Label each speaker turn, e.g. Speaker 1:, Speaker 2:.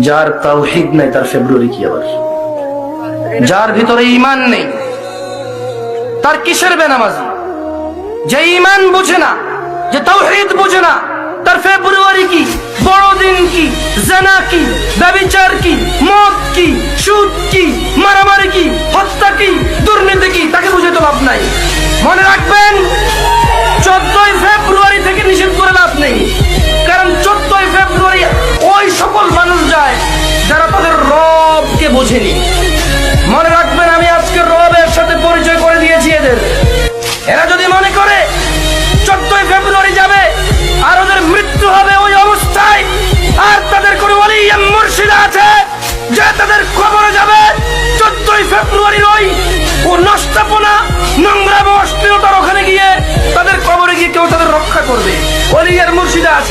Speaker 1: যার তাওহীদ নাই তার ফেব্রুয়ারি কি আবার? যার ভিতরে ঈমান নেই তার কিসের বেনামাজি? যে ঈমান বুঝে না, যে তাওহীদ বুঝে না, তার ফেব্রুয়ারি কি, বড়দিন কি, জিনা কি, ব্যভিচার কি, মদ কি, সুদ কি, মারামারি কি, হত্যা কি, দুর্নীতি কি, তাকে বুঝে তো লাভ নাই। মনে রাখবেন, 14ই ফেব্রুয়ারি থেকে নিষেধ করে লাভ নেই। কারণ 14ই ফেব্রুয়ারি ওই সকল মানুষ যায় যারা তাদের রবকে বোঝেনি। মনে রাখবেন, আমি আজকে রবের সাথে পরিচয় করে দিয়েছি এদের। এরা যদি মনে করে 14ই ফেব্রুয়ারি যাবে আর ওদের মৃত্যু হবে ওই অবস্থায়, আর তাদের কোনো ওলি মুর্শিদ আছে যে তাদের কবরে যাবে 14ই ফেব্রুয়ারির ও নষ্টাপনা, নোংরা অশ্লীলতার ওখানে গিয়ে তাদের কবরে গিয়ে কেউ তাদের রক্ষা করবে, ওলি মুর্শিদ আছে।